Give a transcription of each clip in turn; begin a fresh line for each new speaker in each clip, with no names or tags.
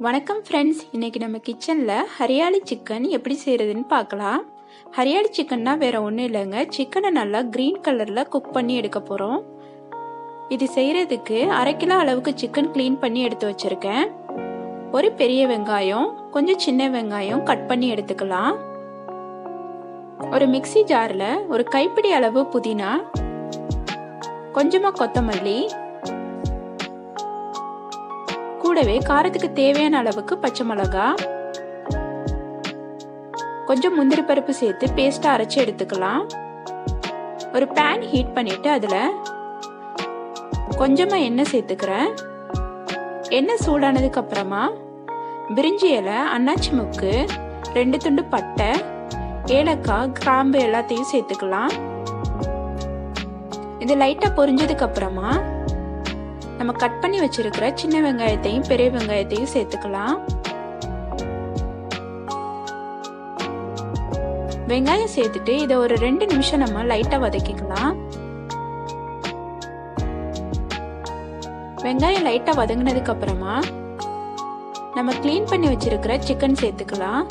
வணக்கம் ஃப்ரெண்ட்ஸ், இன்றைக்கி நம்ம கிச்சனில் ஹரியாலி சிக்கன் எப்படி செய்கிறதுன்னு பார்க்கலாம். ஹரியாலி சிக்கன்னா வேறு ஒன்றும் இல்லைங்க, சிக்கனை நல்லா க்ரீன் கலரில் குக் பண்ணி எடுக்க போகிறோம். இது செய்கிறதுக்கு 1/2 கிலோ அளவுக்கு சிக்கன் க்ளீன் பண்ணி எடுத்து வச்சுருக்கேன். ஒரு பெரிய வெங்காயம், கொஞ்சம் சின்ன வெங்காயம் கட் பண்ணி எடுத்துக்கலாம். ஒரு மிக்ஸி ஜாரில் ஒரு கைப்பிடி அளவு புதினா, கொஞ்சமாக கொத்தமல்லி, கூடவே காரத்துக்கு தேவையான அளவுக்கு பச்சை மிளகா, கொஞ்சம் முந்திரி பருப்பு சேர்த்து பேஸ்டா அரைச்சு எடுத்துக்கலாம். ஒரு பேன் ஹீட் பண்ணிட்டு அதுல கொஞ்சமா எண்ணெய் சேர்த்துக்கிறேன். எண்ணெய் சூடானதுக்கு அப்புறமா பிரிஞ்சி இலை, அன்னாச்சி முக்கு, 2 துண்டு பட்டை, ஏலக்காய், கிராம்பு எல்லாத்தையும் சேர்த்துக்கலாம். இது லைட்டா பொரிஞ்சதுக்கு அப்புறமா நம்ம கட் பண்ணி வச்சிருக்கிற சின்ன வெங்காயத்தையும் பெரிய வெங்காயத்தையும் சேர்த்துக்கலாம். வெங்காயம் சேர்த்துட்டு இதை ஒரு 2 நிமிஷம் நம்ம லைட்டா வதக்கிக்கலாம். வெங்காயம் லைட்டா வதங்கினதுக்கு அப்புறமா நம்ம க்ளீன் பண்ணி வச்சிருக்கிற சிக்கன் சேர்த்துக்கலாம்.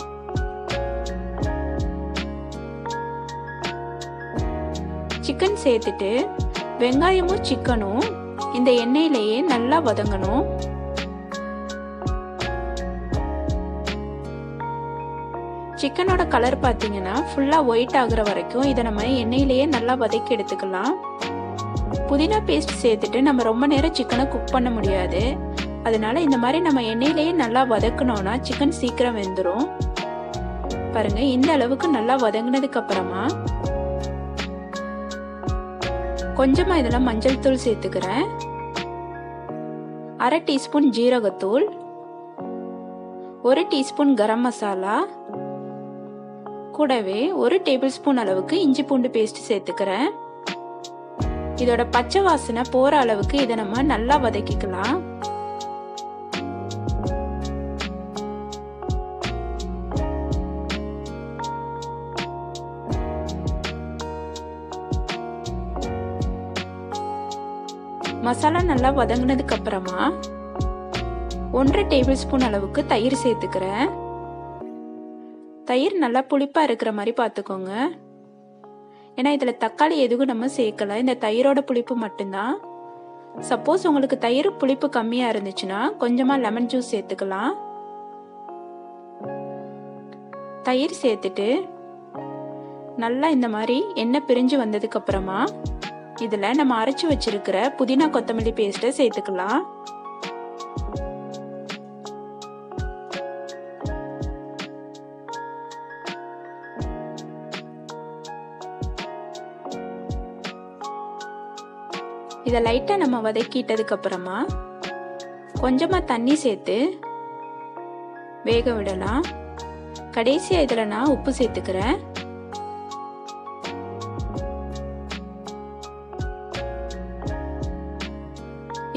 சிக்கன் சேர்த்துட்டு வெங்காயமும் சிக்கனும் இந்த எண்ணெயிலேயே நல்லா வதங்கணும். சிக்கனோட கலர் பார்த்தீங்கன்னா ஃபுல்லா ஒயிட் ஆகுற வரைக்கும் இதை நம்ம எண்ணெயிலேயே நல்லா வதக்கி எடுத்துக்கலாம். புதினா பேஸ்ட் சேர்த்துட்டு நம்ம ரொம்ப நேரம் சிக்கனை குக் பண்ண முடியாது. அதனால இந்த மாதிரி நம்ம எண்ணெயிலேயே நல்லா வதக்கணும்னா சிக்கன் சீக்கிரம் வெந்துடும். பாருங்க, இந்த அளவுக்கு நல்லா வதங்கினதுக்கு அப்புறமா கொஞ்சமா இதெல்லாம் மஞ்சள் தூள் சேர்த்துக்கிறேன். 1/2 டீஸ்பூன் ஜீரகத்தூள், 1 டீஸ்பூன் கரம் மசாலா, கூடவே 1 டேபிள் ஸ்பூன் அளவுக்கு இஞ்சி பூண்டு பேஸ்ட் சேர்த்துக்கிறேன். இதோட பச்சை வாசனை போற அளவுக்கு இதை நம்ம நல்லா வதக்கிக்கலாம். மசாலா நல்லா வதங்கினதுக்கு அப்புறமா 1/2 டேபிள் ஸ்பூன் அளவுக்கு தயிர் சேர்த்துக்கிறேன். தயிர் நல்லா புளிப்பா இருக்கிற மாதிரி பார்த்துக்கோங்க. ஏன்னா இதுல தக்காளி எதுவும் நம்ம சேர்க்கல, இந்த தயிரோட புளிப்பு மட்டும்தான். சப்போஸ் உங்களுக்கு தயிர் புளிப்பு கம்மியா இருந்துச்சுன்னா கொஞ்சமா லெமன் ஜூஸ் சேர்த்துக்கலாம். தயிர் சேர்த்துட்டு நல்லா இந்த மாதிரி எண்ணெய் பிரிஞ்சு வந்ததுக்கு அப்புறமா இதுல நம்ம அரைச்சு வச்சிருக்கிற புதினா கொத்தமல்லி பேஸ்ட்டை சேர்த்துக்கலாம். இதை லைட்டா நம்ம வதக்கிட்டதுக்கு அப்புறமா கொஞ்சமா தண்ணி சேர்த்து வேக விடலாம். கடைசியா இதுல நான் உப்பு சேர்த்துக்கிறேன்.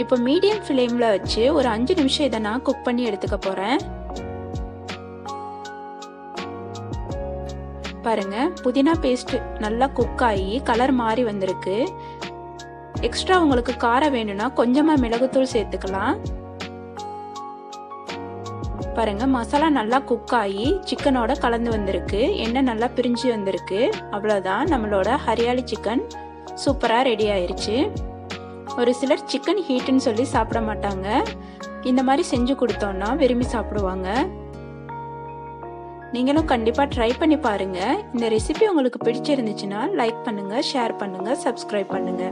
இப்போ மீடியம் ஃப்ளேம்ல வச்சு ஒரு 5 நிமிஷம் இதை நான் குக் பண்ணி எடுத்துக்க போறேன். பாருங்க, புதினா பேஸ்ட் நல்லா குக் ஆகி கலர் மாறி வந்திருக்கு. எக்ஸ்ட்ரா உங்களுக்கு காரம் வேணும்னா கொஞ்சமா மிளகுத்தூள் சேர்த்துக்கலாம். பாருங்க, மசாலா நல்லா குக் ஆகி சிக்கனோட கலந்து வந்திருக்கு, எண்ணெய் நல்லா பிரிஞ்சு வந்திருக்கு. அவ்வளோதான், நம்மளோட ஹரியாலி சிக்கன் சூப்பரா ரெடி ஆயிருச்சு. ஒரு சிலர் சிக்கன் ஹீட்டுன்னு சொல்லி சாப்பிட மாட்டாங்க, இந்த மாதிரி செஞ்சு கொடுத்தோம்னா விரும்பி சாப்பிடுவாங்க. நீங்களும் கண்டிப்பா ட்ரை பண்ணி பாருங்க. இந்த ரெசிபி உங்களுக்கு பிடிச்சிருந்துச்சுன்னா லைக் பண்ணுங்க, ஷேர் பண்ணுங்க, சப்ஸ்கிரைப் பண்ணுங்க.